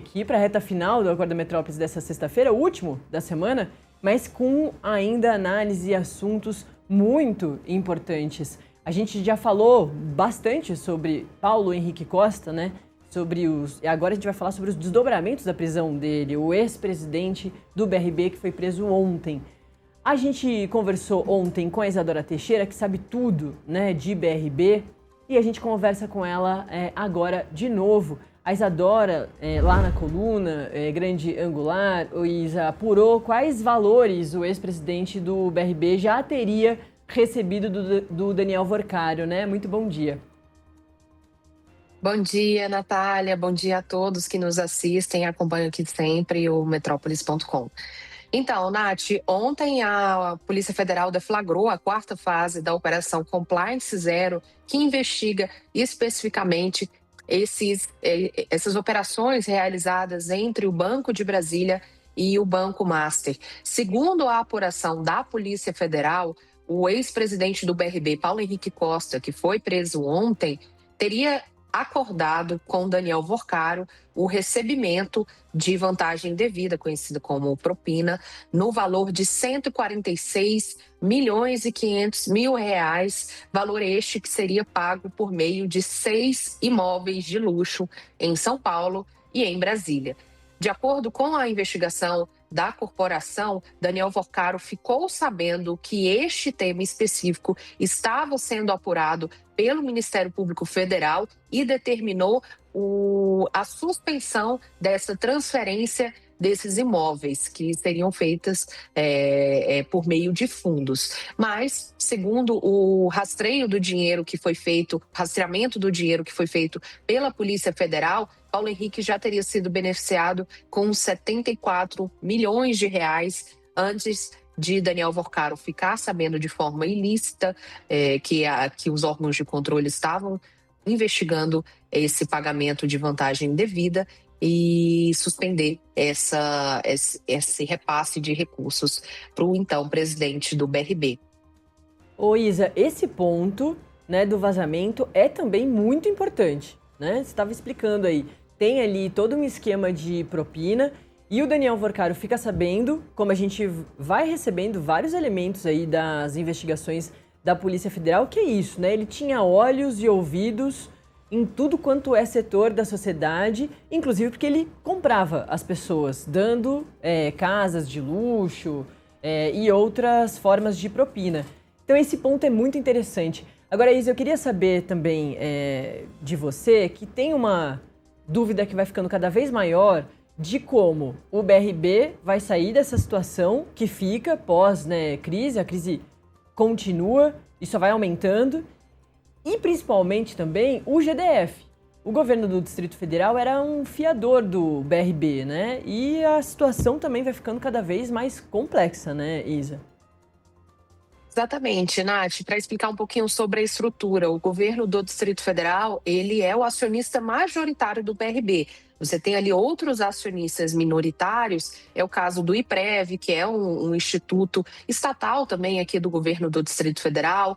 aqui para a reta final do Acordo Metrópolis dessa sexta-feira, o último da semana, mas com ainda análise e assuntos muito importantes. A gente já falou bastante sobre Paulo Henrique Costa, né? Agora a gente vai falar sobre os desdobramentos da prisão dele, o ex-presidente do BRB que foi preso ontem. A gente conversou ontem com a Isadora Teixeira, que sabe tudo, né, de BRB, e a gente conversa com ela agora de novo. A Isadora, lá na coluna Grande Angular, o Isa apurou quais valores o ex-presidente do BRB já teria recebido do Daniel Worcário, né? Muito bom dia. Bom dia, Natália. Bom dia a todos que nos assistem e acompanham aqui sempre o Metrópolis.com. Então, Nath, ontem a Polícia Federal deflagrou a quarta fase da Operação Compliance Zero, que investiga especificamente essas operações realizadas entre o Banco de Brasília e o Banco Master. Segundo a apuração da Polícia Federal, o ex-presidente do BRB, Paulo Henrique Costa, que foi preso ontem, teria acordado com Daniel Worcário o recebimento de vantagem devida, conhecida como propina, no valor de 146 milhões e 500 mil reais, valor este que seria pago por meio de 6 imóveis de luxo em São Paulo e em Brasília. De acordo com a investigação da corporação, Daniel Worcário ficou sabendo que este tema específico estava sendo apurado pelo Ministério Público Federal e determinou a suspensão dessa transferência desses imóveis que seriam feitas por meio de fundos. Mas, segundo o rastreio do dinheiro que foi feito, rastreamento do dinheiro que foi feito pela Polícia Federal, Paulo Henrique já teria sido beneficiado com 74 milhões de reais antes de Daniel Worcário ficar sabendo de forma ilícita que os órgãos de controle estavam investigando esse pagamento de vantagem indevida e suspender esse repasse de recursos para o então presidente do BRB. Ô Isa, esse ponto, né, do vazamento é também muito importante, né? Você estava explicando aí, tem ali todo um esquema de propina e o Daniel Worcário fica sabendo, como a gente vai recebendo vários elementos aí das investigações da Polícia Federal, que é isso, né? Ele tinha olhos e ouvidos em tudo quanto é setor da sociedade, inclusive porque ele comprava as pessoas, dando casas de luxo e outras formas de propina. Então esse ponto é muito interessante. Agora, Isa, eu queria saber também de você, que tem uma dúvida que vai ficando cada vez maior de como o BRB vai sair dessa situação que fica pós crise, a crise continua e só vai aumentando. E principalmente também o GDF. O governo do Distrito Federal era um fiador do BRB, né? E a situação também vai ficando cada vez mais complexa, né, Isa? Exatamente, Nath. Para explicar um pouquinho sobre a estrutura, o governo do Distrito Federal, ele é o acionista majoritário do BRB. Você tem ali outros acionistas minoritários, é o caso do IPREV, que é um instituto estatal também aqui do governo do Distrito Federal,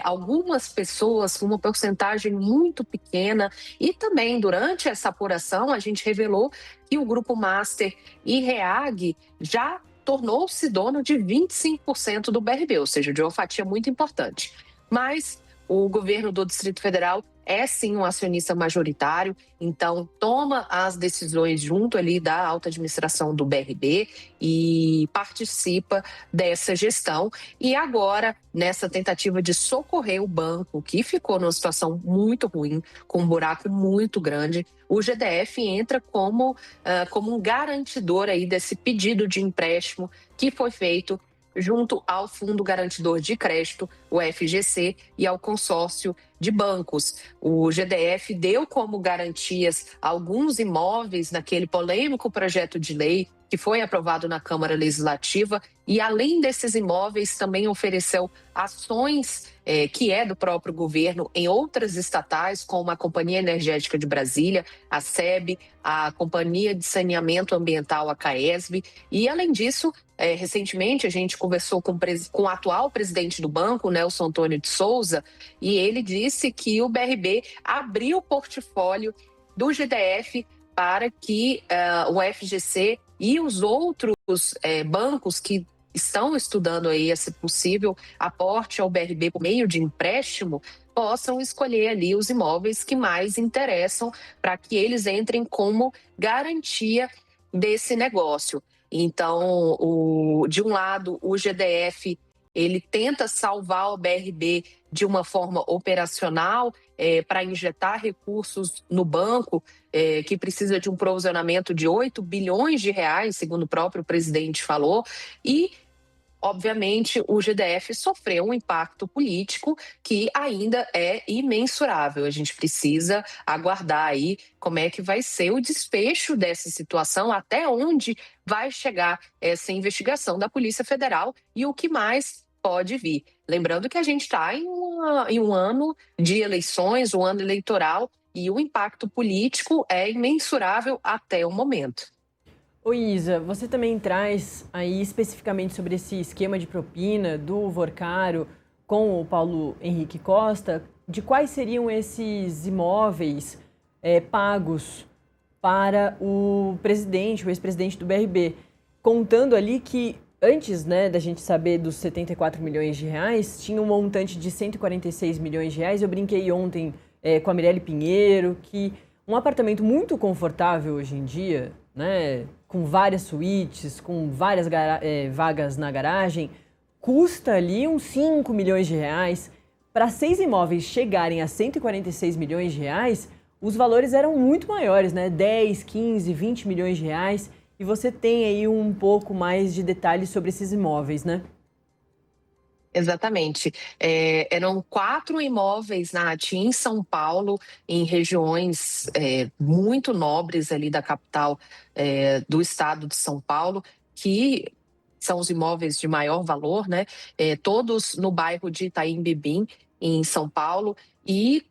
algumas pessoas, uma porcentagem muito pequena, e também durante essa apuração a gente revelou que o Grupo Master e REAG já tornou-se dono de 25% do BRB, ou seja, de uma fatia muito importante. Mas o governo do Distrito Federal é sim um acionista majoritário, então toma as decisões junto ali da alta administração do BRB e participa dessa gestão. E agora, nessa tentativa de socorrer o banco, que ficou numa situação muito ruim, com um buraco muito grande, o GDF entra como um garantidor aí desse pedido de empréstimo que foi feito junto ao Fundo Garantidor de Crédito, o FGC, e ao consórcio de bancos. O GDF deu como garantias alguns imóveis naquele polêmico projeto de lei que foi aprovado na Câmara Legislativa e, além desses imóveis, também ofereceu ações que é do próprio governo em outras estatais, como a Companhia Energética de Brasília, a SEB, a Companhia de Saneamento Ambiental, a CAESB, e, além disso, recentemente a gente conversou com o atual presidente do banco, Nelson Antônio de Souza, e ele disse que o BRB abriu o portfólio do GDF para que o FGC e os outros bancos que estão estudando aí esse possível aporte ao BRB por meio de empréstimo possam escolher ali os imóveis que mais interessam para que eles entrem como garantia desse negócio. Então, de um lado, o GDF ele tenta salvar o BRB de uma forma operacional para injetar recursos no banco, que precisa de um provisionamento de 8 bilhões de reais, segundo o próprio presidente falou, e obviamente, o GDF sofreu um impacto político que ainda é imensurável. A gente precisa aguardar aí como é que vai ser o desfecho dessa situação, até onde vai chegar essa investigação da Polícia Federal e o que mais pode vir. Lembrando que a gente está em um ano de eleições, um ano eleitoral, e o impacto político é imensurável até o momento. Ô Isa, você também traz aí especificamente sobre esse esquema de propina do Vorcaro com o Paulo Henrique Costa, de quais seriam esses imóveis pagos para o presidente, o ex-presidente do BRB, contando ali que antes, né, da gente saber dos 74 milhões de reais, tinha um montante de 146 milhões de reais. Eu brinquei ontem com a Mirelle Pinheiro que um apartamento muito confortável hoje em dia, né, com várias suítes, com várias vagas na garagem, custa ali uns 5 milhões de reais. Para 6 imóveis chegarem a 146 milhões de reais, os valores eram muito maiores, né? 10, 15, 20 milhões de reais. E você tem aí um pouco mais de detalhes sobre esses imóveis, né? Exatamente. Eram 4 imóveis, Nath, em São Paulo, em regiões muito nobres ali da capital do estado de São Paulo, que são os imóveis de maior valor, né? Todos no bairro de Itaim Bibim, em São Paulo. E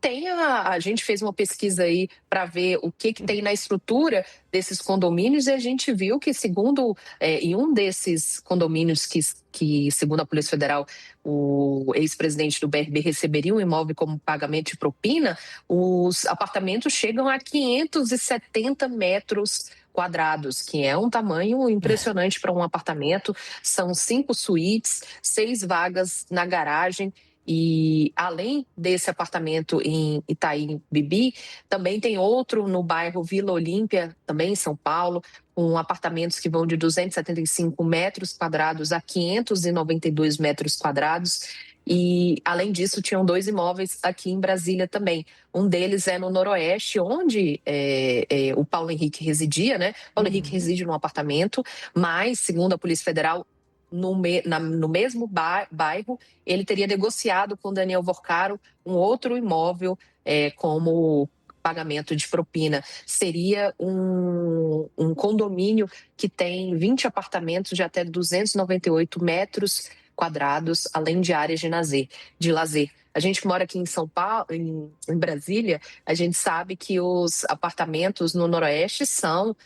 a gente fez uma pesquisa aí para ver o que tem na estrutura desses condomínios e a gente viu que, segundo em um desses condomínios que, segundo a Polícia Federal, o ex-presidente do BRB receberia um imóvel como pagamento de propina, os apartamentos chegam a 570 metros quadrados, que é um tamanho impressionante para um apartamento. São 5 suítes, 6 vagas na garagem. E além desse apartamento em Itaim Bibi, também tem outro no bairro Vila Olímpia, também em São Paulo, com apartamentos que vão de 275 metros quadrados a 592 metros quadrados. E, além disso, tinham 2 imóveis aqui em Brasília também. Um deles é no Noroeste, onde o Paulo Henrique residia, né? Paulo Henrique reside num apartamento, mas, segundo a Polícia Federal, no mesmo bairro, ele teria negociado com Daniel Vorcaro um outro imóvel como pagamento de propina. Seria um condomínio que tem 20 apartamentos de até 298 metros quadrados, além de áreas de lazer. A gente que mora aqui em São Paulo, em Brasília, a gente sabe que os apartamentos no Noroeste são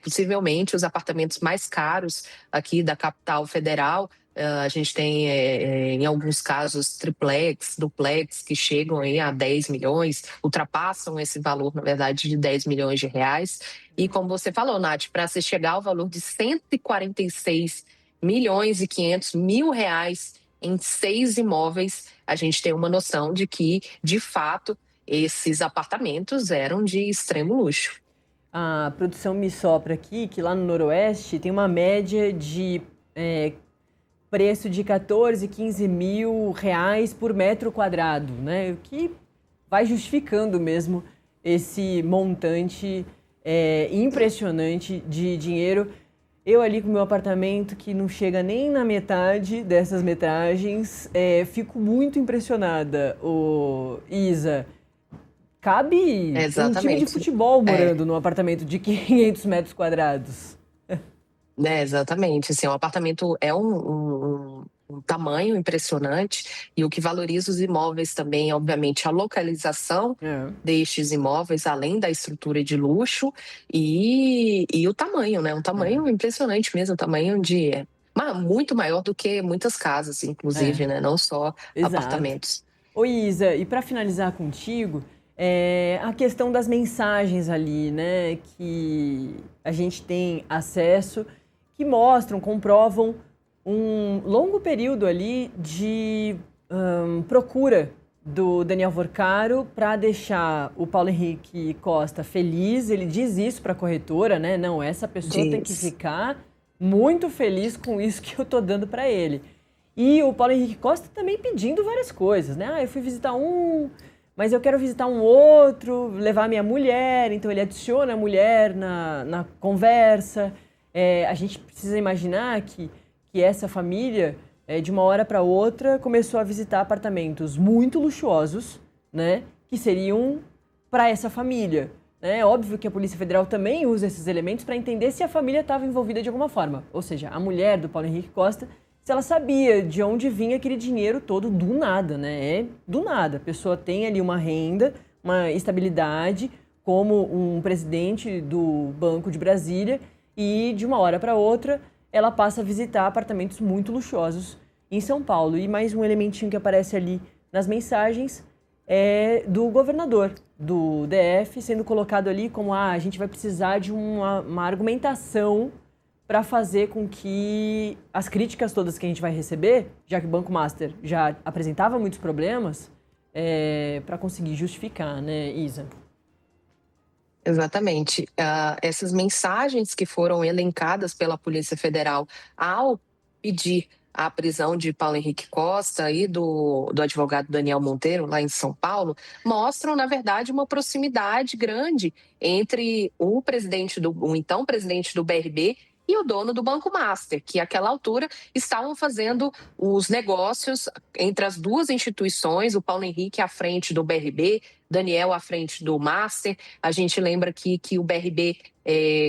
possivelmente os apartamentos mais caros aqui da capital federal. A gente tem, em alguns casos, triplex, duplex, que chegam aí a 10 milhões, ultrapassam esse valor, na verdade, de 10 milhões de reais. E como você falou, Nath, para se chegar ao valor de 146 milhões e 500 mil reais em 6 imóveis, a gente tem uma noção de que, de fato, esses apartamentos eram de extremo luxo. A produção me sopra aqui que lá no Noroeste tem uma média de preço de 14, 15 mil reais por metro quadrado, né? O que vai justificando mesmo esse montante impressionante de dinheiro. Eu ali com meu apartamento, que não chega nem na metade dessas metragens, fico muito impressionada, Isa. Cabe um time de futebol morando num apartamento de 500 metros quadrados. Exatamente. Assim, o apartamento é um tamanho impressionante e o que valoriza os imóveis também, obviamente, a localização destes imóveis, além da estrutura de luxo e o tamanho, né? Um tamanho impressionante mesmo, um tamanho muito maior do que muitas casas, inclusive, né? Não só apartamentos. Ô Isa, e para finalizar contigo, A questão das mensagens ali, né, que a gente tem acesso, que mostram, comprovam um longo período ali de procura do Daniel Vorcaro para deixar o Paulo Henrique Costa feliz. Ele diz isso para a corretora, né? Não, essa pessoa tem que ficar muito feliz com isso que eu tô dando para ele. E o Paulo Henrique Costa também pedindo várias coisas, né? Eu fui visitar um, mas eu quero visitar um outro, levar minha mulher. Então ele adiciona a mulher na conversa. A gente precisa imaginar que essa família, de uma hora para outra, começou a visitar apartamentos muito luxuosos, né? Que seriam para essa família. É óbvio que a Polícia Federal também usa esses elementos para entender se a família estava envolvida de alguma forma. Ou seja, a mulher do Paulo Henrique Costa, se ela sabia de onde vinha aquele dinheiro todo do nada, né? Do nada. A pessoa tem ali uma renda, uma estabilidade, como um presidente do Banco de Brasília, e de uma hora para outra ela passa a visitar apartamentos muito luxuosos em São Paulo. E mais um elementinho que aparece ali nas mensagens é do governador do DF, sendo colocado ali como a gente vai precisar de uma argumentação para fazer com que as críticas todas que a gente vai receber, já que o Banco Master já apresentava muitos problemas, para conseguir justificar, né, Isa? Exatamente. Essas mensagens que foram elencadas pela Polícia Federal ao pedir a prisão de Paulo Henrique Costa e do advogado Daniel Monteiro, lá em São Paulo, mostram, na verdade, uma proximidade grande entre o então presidente do BRB e o dono do Banco Master, que àquela altura estavam fazendo os negócios entre as duas instituições, o Paulo Henrique à frente do BRB, Daniel à frente do Master. A gente lembra aqui que o BRB,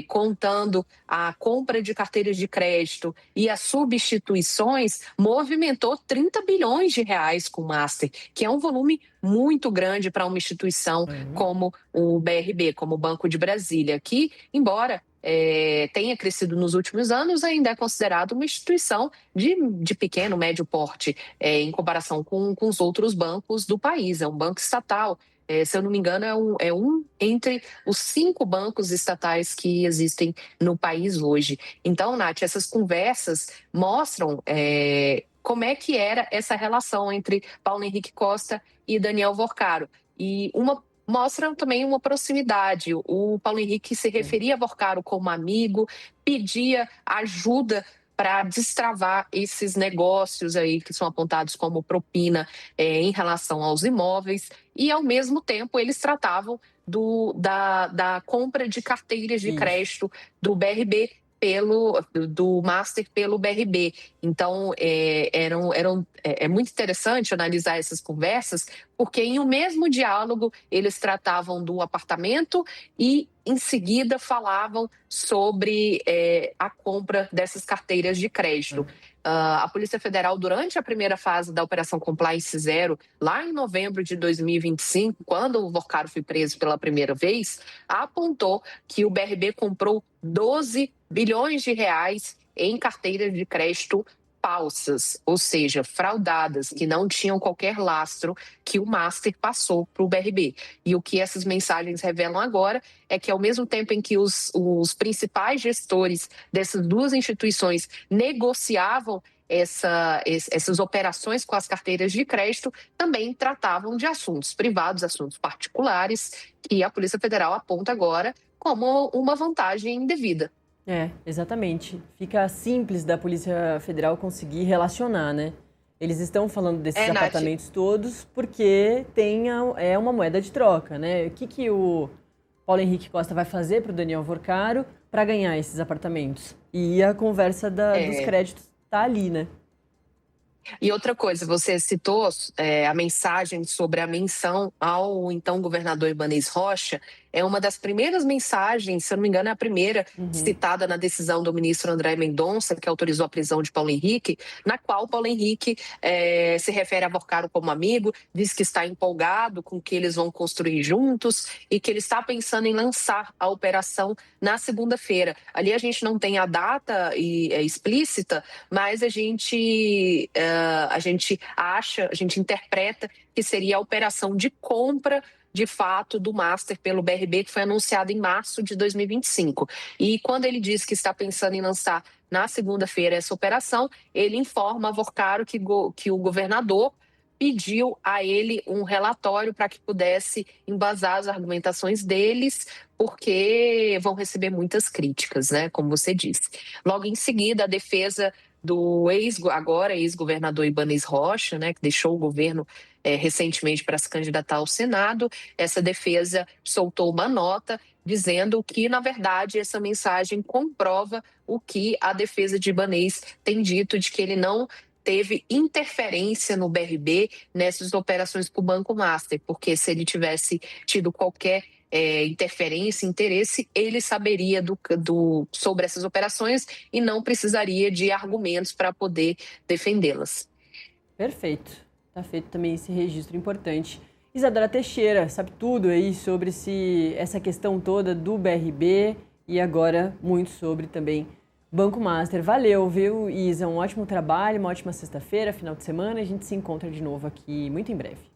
contando a compra de carteiras de crédito e as substituições, movimentou 30 bilhões de reais com o Master, que é um volume muito grande para uma instituição como o BRB, como o Banco de Brasília, que, embora tenha crescido nos últimos anos, ainda é considerado uma instituição de pequeno, médio porte, em comparação com os outros bancos do país. É um banco estatal. Se eu não me engano, é um entre os 5 bancos estatais que existem no país hoje. Então, Nath, essas conversas mostram como é que era essa relação entre Paulo Henrique Costa e Daniel Vorcaro. E mostram também uma proximidade. O Paulo Henrique se referia a Vorcaro como amigo, pedia ajuda para destravar esses negócios aí que são apontados como propina em relação aos imóveis, e ao mesmo tempo eles tratavam da compra de carteiras de crédito do BRB do Master pelo BRB. Então, é muito interessante analisar essas conversas, porque em um mesmo diálogo eles tratavam do apartamento e, em seguida, falavam sobre a compra dessas carteiras de crédito. A Polícia Federal, durante a primeira fase da Operação Compliance Zero, lá em novembro de 2025, quando o Vorcaro foi preso pela primeira vez, apontou que o BRB comprou 12 bilhões de reais em carteiras de crédito falsas, ou seja, fraudadas, que não tinham qualquer lastro, que o Master passou para o BRB. E o que essas mensagens revelam agora é que, ao mesmo tempo em que os principais gestores dessas duas instituições negociavam essas operações com as carteiras de crédito, também tratavam de assuntos privados, assuntos particulares, que a Polícia Federal aponta agora como uma vantagem indevida. Exatamente. Fica simples da Polícia Federal conseguir relacionar, né? Eles estão falando desses apartamentos todos porque é uma moeda de troca, né? O que o Paulo Henrique Costa vai fazer para o Daniel Vorcaro para ganhar esses apartamentos? E a conversa dos créditos tá ali, né? E outra coisa, você citou a mensagem sobre a menção ao então governador Ibanez Rocha. É uma das primeiras mensagens, se eu não me engano, é a primeira citada na decisão do ministro André Mendonça, que autorizou a prisão de Paulo Henrique, na qual Paulo Henrique se refere a Vorcaro como amigo, diz que está empolgado com o que eles vão construir juntos e que ele está pensando em lançar a operação na segunda-feira. Ali a gente não tem a data explícita, mas a gente acha, a gente interpreta que seria a operação de compra de fato, do Master pelo BRB, que foi anunciado em março de 2025. E quando ele diz que está pensando em lançar na segunda-feira essa operação, ele informa a Vorcaro que o governador pediu a ele um relatório para que pudesse embasar as argumentações deles, porque vão receber muitas críticas, né? Como você disse. Logo em seguida, a defesa do agora ex-governador Ibanez Rocha, né, que deixou o governo recentemente para se candidatar ao Senado, essa defesa soltou uma nota dizendo que, na verdade, essa mensagem comprova o que a defesa de Ibanez tem dito, de que ele não teve interferência no BRB nessas operações com o Banco Master, porque se ele tivesse tido qualquer interferência, interesse, ele saberia sobre essas operações e não precisaria de argumentos para poder defendê-las. Perfeito. Tá feito também esse registro importante. Isadora Teixeira, sabe tudo aí sobre essa questão toda do BRB e agora muito sobre também Banco Master. Valeu, viu, Isa? Um ótimo trabalho, uma ótima sexta-feira, final de semana. A gente se encontra de novo aqui muito em breve.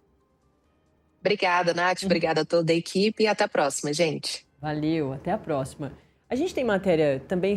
Obrigada, Nath. Obrigada a toda a equipe e até a próxima, gente. Valeu, até a próxima. A gente tem matéria também